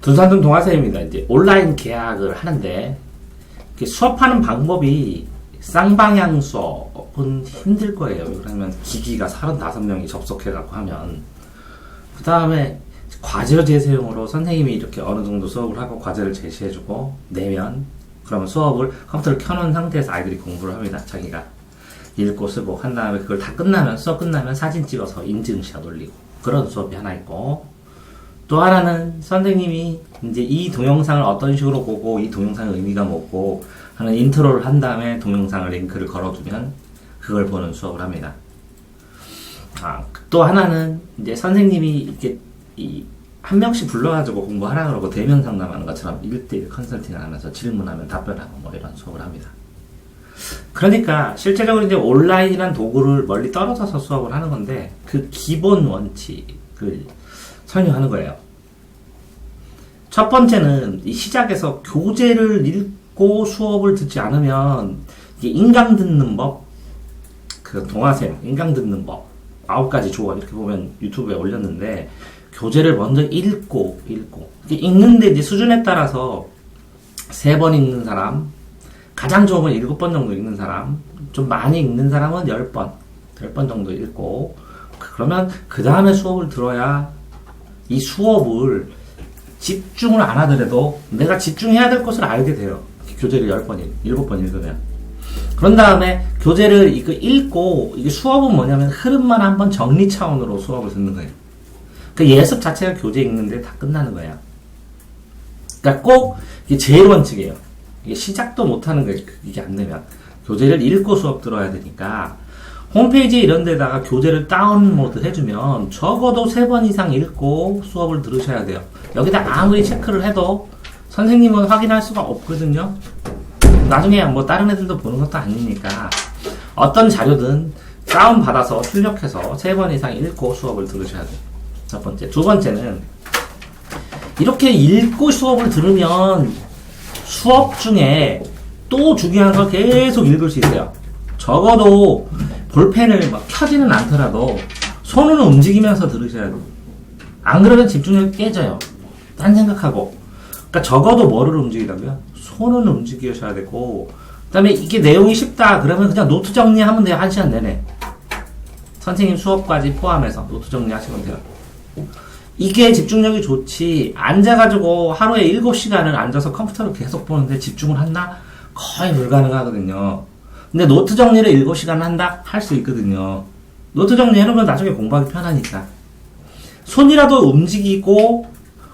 둔산동 동아쌤입니다. 이제 온라인 계약을 하는데 수업하는 방법이 쌍방향 수업은 힘들 거예요. 그러면 기기가 35명이 접속해갖고 하면 그 다음에 과제 제시용으로 선생님이 이렇게 어느 정도 수업을 하고 과제를 제시해주고 내면 그러면 수업을 컴퓨터를 켜놓은 상태에서 아이들이 공부를 합니다. 자기가 읽고 쓰고 한 다음에 그걸 다 끝나면 수업 끝나면 사진 찍어서 인증샷 올리고 그런 수업이 하나 있고, 또 하나는 선생님이 이제 이 동영상을 어떤 식으로 보고 이 동영상의 의미가 뭐고 하는 인트로를 한 다음에 동영상을 링크를 걸어두면 그걸 보는 수업을 합니다. 또 하나는 이제 선생님이 이렇게 한 명씩 불러가지고 공부하라 그러고 대면 상담하는 것처럼 1대1 컨설팅을 하면서 질문하면 답변하고 뭐 이런 수업을 합니다. 그러니까 실제적으로 이제 온라인이란 도구를 멀리 떨어져서 수업을 하는 건데 그 기본 원칙을 설명하는 거예요. 첫 번째는 이 시작에서 교재를 읽고 수업을 듣지 않으면 이게 인강 듣는 법, 그 동아쌤 인강 듣는 법 9가지 조언 이렇게 보면 유튜브에 올렸는데, 교재를 먼저 읽고 읽는데 이제 수준에 따라서 3번 읽는 사람, 가장 좋으면 7번 정도 읽는 사람, 좀 많이 읽는 사람은 10번 정도 읽고, 그러면 그 다음에 수업을 들어야 이 수업을 집중을 안 하더라도 내가 집중해야 될 것을 알게 돼요. 교재를 7번 읽으면. 그런 다음에 교재를 읽고, 이게 수업은 뭐냐면 흐름만 한번 정리 차원으로 수업을 듣는 거예요. 그 예습 자체가 교재 읽는데 다 끝나는 거야. 그러니까 꼭 이게 제일 원칙이에요. 이게 시작도 못하는 거예요. 이게 안 되면. 교재를 읽고 수업 들어야 되니까 홈페이지 이런 데다가 교재를 다운로드 해주면 적어도 3번 이상 읽고 수업을 들으셔야 돼요. 여기다 아무리 체크를 해도 선생님은 확인할 수가 없거든요. 나중에 뭐 다른 애들도 보는 것도 아니니까 어떤 자료든 다운받아서 출력해서 3번 이상 읽고 수업을 들으셔야 돼요. 첫 번째. 두 번째는 이렇게 읽고 수업을 들으면 수업 중에 또 중요한 걸 계속 읽을 수 있어요. 적어도 볼펜을 막 켜지는 않더라도 손은 움직이면서 들으셔야 돼요. 안 그러면 집중력이 깨져요. 딴 생각하고. 그러니까 적어도 뭐를 움직이라고요? 손은 움직이셔야 되고, 그 다음에 이게 내용이 쉽다 그러면 그냥 노트 정리하면 돼요. 1시간 내내. 선생님 수업까지 포함해서 노트 정리하시면 돼요. 이게 집중력이 좋지, 앉아가지고 하루에 7시간을 앉아서 컴퓨터를 계속 보는데 집중을 한다? 거의 불가능하거든요. 근데 노트 정리를 7시간 한다? 할 수 있거든요. 노트 정리해놓으면 나중에 공부하기 편하니까. 손이라도 움직이고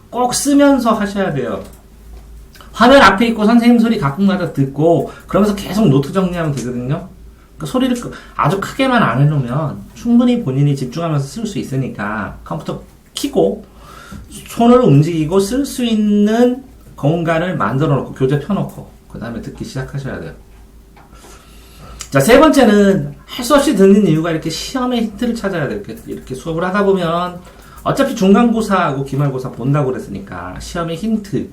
꼭 쓰면서 하셔야 돼요. 화면 앞에 있고 선생님 소리 가끔가다 듣고 그러면서 계속 노트 정리하면 되거든요. 그 소리를 아주 크게만 안 해놓으면 충분히 본인이 집중하면서 쓸 수 있으니까 컴퓨터 켜고 손을 움직이고 쓸 수 있는 공간을 만들어 놓고 교재 펴놓고 그 다음에 듣기 시작하셔야 돼요. 자, 세 번째는 할 수 없이 듣는 이유가 이렇게 시험의 힌트를 찾아야 돼요. 이렇게 수업을 하다 보면 어차피 중간고사하고 기말고사 본다고 그랬으니까 시험의 힌트,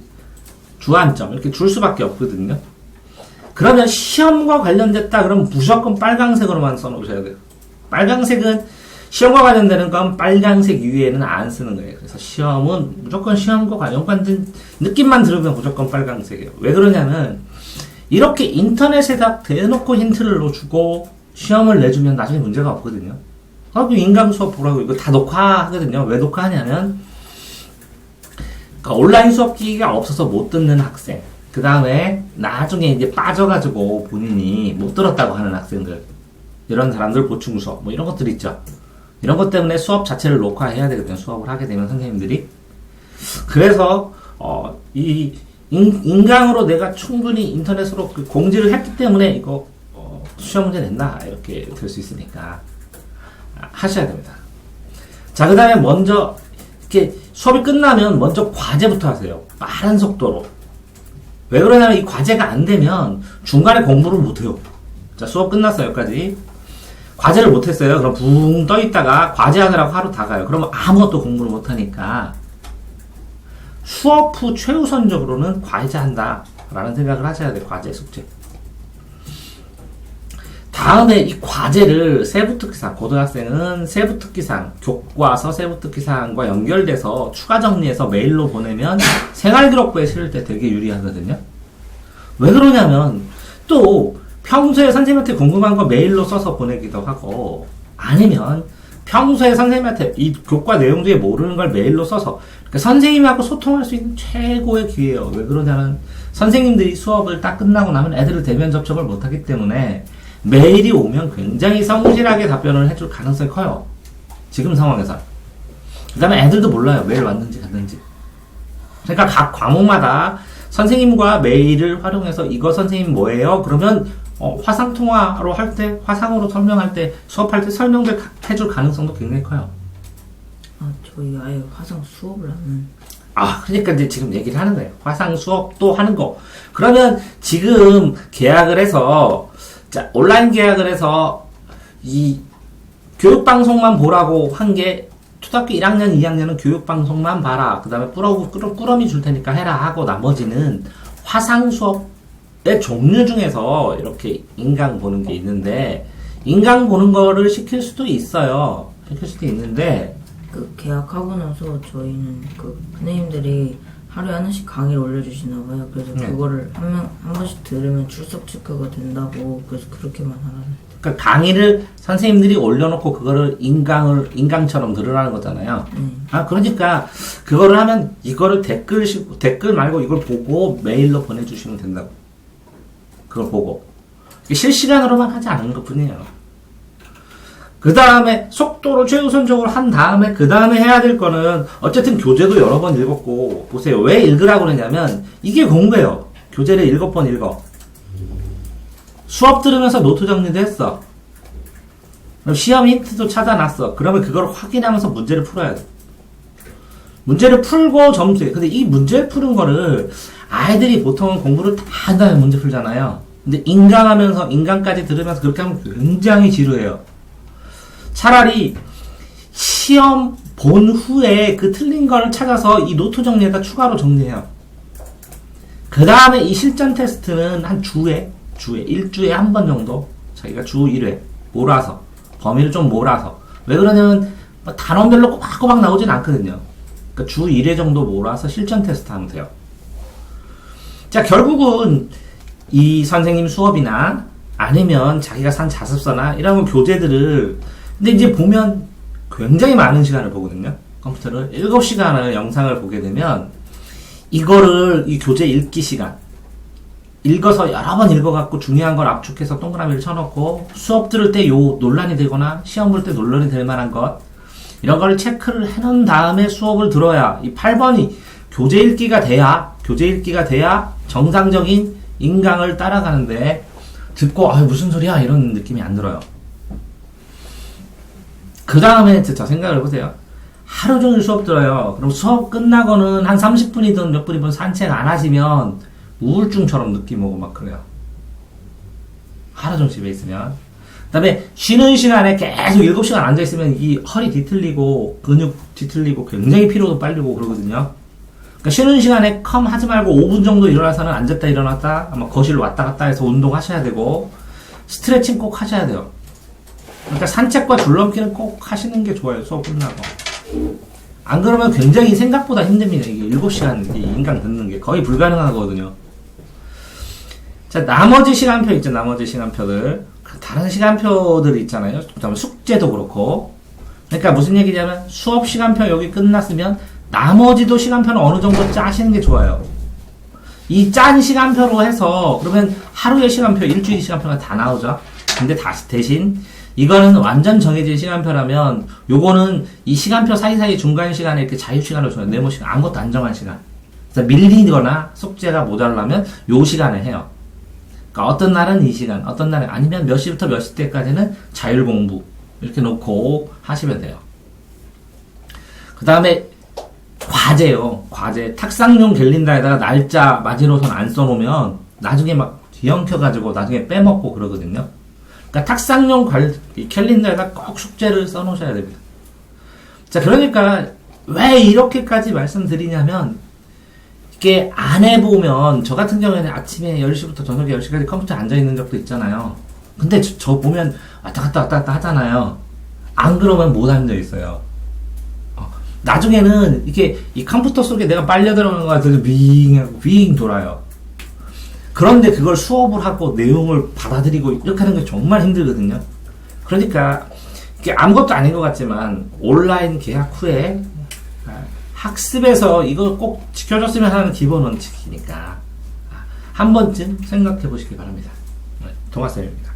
주안점 이렇게 줄 수밖에 없거든요. 그러면 시험과 관련됐다 그러면 무조건 빨강색으로만 써놓으셔야 돼요. 빨강색은 시험과 관련되는 건 빨강색 위에는 안 쓰는 거예요. 그래서 시험은 무조건 시험과 관련된 느낌만 들으면 무조건 빨강색이에요. 왜 그러냐면 이렇게 인터넷에다 대놓고 힌트를 넣어주고 시험을 내주면 나중에 문제가 없거든요. 인강 수업 보라고 이거 다 녹화하거든요. 왜 녹화하냐면 그러니까 온라인 수업 기기가 없어서 못 듣는 학생, 그 다음에 나중에 이제 빠져가지고 본인이 못 들었다고 하는 학생들, 이런 사람들 보충 수업 뭐 이런 것들 있죠. 이런 것 때문에 수업 자체를 녹화해야 되거든요. 수업을 하게 되면 선생님들이. 그래서 이 인강으로 내가 충분히 인터넷으로 그 공지를 했기 때문에 이거 시험 문제 낸다 이렇게 될 수 있으니까 하셔야 됩니다. 자, 그 다음에 먼저 이렇게 수업이 끝나면 먼저 과제부터 하세요. 빠른 속도로. 왜 그러냐면 이 과제가 안 되면 중간에 공부를 못해요. 자, 수업 끝났어요. 여기까지. 과제를 못했어요. 그럼 붕 떠있다가 과제하느라고 하루 다 가요. 그러면 아무것도 공부를 못하니까 수업 후 최우선적으로는 과제한다 라는 생각을 하셔야 돼요. 과제, 숙제. 다음에 이 과제를 세부특기사항, 고등학생은 세부특기사항, 교과서 세부특기사항과 연결돼서 추가 정리해서 메일로 보내면 생활기록부에 실을 때 되게 유리하거든요. 왜 그러냐면 또 평소에 선생님한테 궁금한 거 메일로 써서 보내기도 하고, 아니면 평소에 선생님한테 이 교과 내용 중에 모르는 걸 메일로 써서, 그러니까 선생님하고 소통할 수 있는 최고의 기회예요. 왜 그러냐면 선생님들이 수업을 딱 끝나고 나면 애들을 대면 접촉을 못하기 때문에 메일이 오면 굉장히 성실하게 답변을 해줄 가능성이 커요. 지금 상황에서. 그 다음에 애들도 몰라요. 메일 왔는지 갔는지. 그러니까 각 과목마다 선생님과 메일을 활용해서 이거 선생님 뭐예요? 그러면 화상통화로 할 때, 화상으로 설명할 때, 수업할 때 설명을 해줄 가능성도 굉장히 커요. 저희 아예 화상 수업을 하는. 그러니까 이제 지금 얘기를 하는 거예요. 화상 수업도 하는 거. 그러면 지금 계약을 해서, 자, 온라인 계약을 해서 이 교육방송만 보라고 한 게 초등학교 1학년, 2학년은 교육방송만 봐라. 그 다음에 꾸러미 줄 테니까 해라 하고 나머지는 화상 수업의 종류 중에서 이렇게 인강 보는 게 있는데, 인강 보는 거를 시킬 수도 있어요. 시킬 수도 있는데, 계약하고 나서 저희는 선생님들이 하루에 하나씩 강의를 올려주시나봐요. 그래서 그거를 한 번씩 들으면 출석 체크가 된다고, 그래서 그렇게만 하라는. 그러니까 강의를 선생님들이 올려놓고 그거를 인강처럼 들으라는 거잖아요. 그러니까 그거를 하면 이거를 댓글 말고 이걸 보고 메일로 보내주시면 된다고. 그걸 보고. 실시간으로만 하지 않은 것 뿐이에요. 그 다음에 속도를 최우선적으로 한 다음에 그 다음에 해야 될 거는 어쨌든 교재도 여러 번 읽었고, 보세요. 왜 읽으라고 그러냐면 이게 공부예요. 교재를 7번 읽어. 수업 들으면서 노트 정리도 했어. 그럼 시험 힌트도 찾아놨어. 그러면 그걸 확인하면서 문제를 풀어야 돼. 문제를 풀고 점수해. 근데 이 문제 푸는 거를 아이들이 보통은 공부를 다 한 다음에 문제 풀잖아요. 근데 인강까지 들으면서 그렇게 하면 굉장히 지루해요. 차라리 시험 본 후에 그 틀린 걸 찾아서 이 노트 정리에다 추가로 정리해요. 그 다음에 이 실전 테스트는 한 일주에 한 번 정도 자기가 주 1회 몰아서, 범위를 좀 몰아서. 왜 그러냐면 단원별로 꼬박꼬박 나오진 않거든요. 그러니까 주 1회 정도 몰아서 실전 테스트 하면 돼요. 자, 결국은 이 선생님 수업이나 아니면 자기가 산 자습서나 이런 교재들을, 근데 이제 보면 굉장히 많은 시간을 보거든요. 컴퓨터를 7시간을 영상을 보게 되면 이거를 이 교재 읽기 시간, 읽어서 여러 번 읽어갖고 중요한 걸 압축해서 동그라미를 쳐놓고 수업 들을 때 요 논란이 되거나 시험 볼 때 논란이 될 만한 것, 이런 거를 체크를 해놓은 다음에 수업을 들어야, 이 8번이 교재 읽기가 돼야 정상적인 인강을 따라가는데, 듣고 무슨 소리야 이런 느낌이 안 들어요. 그 다음에 자, 생각을 해보세요. 하루 종일 수업 들어요. 그럼 수업 끝나고는 한 30분이든 몇 분이든 산책 안 하시면 우울증처럼 느낌 오고 막 그래요. 하루 종일 집에 있으면. 그 다음에 쉬는 시간에 계속 7시간 앉아있으면 이 허리 뒤틀리고 근육 뒤틀리고 굉장히 피로도 빨리고 그러거든요. 그러니까 쉬는 시간에 컴 하지 말고 5분 정도 일어나서는 앉았다 일어났다 아마 거실로 왔다 갔다 해서 운동하셔야 되고, 스트레칭 꼭 하셔야 돼요. 그러니까 산책과 줄넘기는 꼭 하시는 게 좋아요. 수업 끝나고. 안 그러면 굉장히 생각보다 힘듭니다. 이게 7시간 인강 듣는 게 거의 불가능하거든요. 자, 나머지 시간표 있죠. 나머지 시간표들. 다른 시간표들 있잖아요. 그다음에 숙제도 그렇고. 그러니까 무슨 얘기냐면 수업 시간표 여기 끝났으면 나머지도 시간표는 어느 정도 짜시는 게 좋아요. 이 짠 시간표로 해서 그러면 하루의 시간표, 일주일 시간표가 다 나오죠. 근데 대신 이거는 완전 정해진 시간표라면 요거는 이 시간표 사이사이 중간 시간에 이렇게 자유시간을 줘요. 네모 시간. 아무것도 안 정한 시간. 그래서 밀리거나 숙제가 모자라면 요 시간에 해요. 그러니까 어떤 날은 이 시간, 어떤 날은 아니면 몇 시부터 몇 시때까지는 자율공부 이렇게 놓고 하시면 돼요. 그 다음에 과제요. 과제. 탁상용 갤린더에다가 날짜 마지노선 안 써놓으면 나중에 막 뒤엉켜가지고 나중에 빼먹고 그러거든요. 그러니까 탁상용 캘린더에다 꼭 숙제를 써놓으셔야 됩니다. 자, 그러니까 왜 이렇게까지 말씀드리냐면 이게 안 해보면, 저 같은 경우에는 아침에 10시부터 저녁에 10시까지 컴퓨터에 앉아있는 적도 있잖아요. 근데 저 보면 왔다 갔다 하잖아요. 안 그러면 못 앉아 있어요. 나중에는 이게 이 컴퓨터 속에 내가 빨려 들어가는 것 같아서 윙 돌아요. 그런데 그걸 수업을 하고 내용을 받아들이고 이렇게 하는 게 정말 힘들거든요. 그러니까 이게 아무것도 아닌 것 같지만 온라인 계약 후에 학습에서 이걸 꼭 지켜줬으면 하는 기본 원칙이니까 한 번쯤 생각해 보시기 바랍니다. 동아쌤입니다.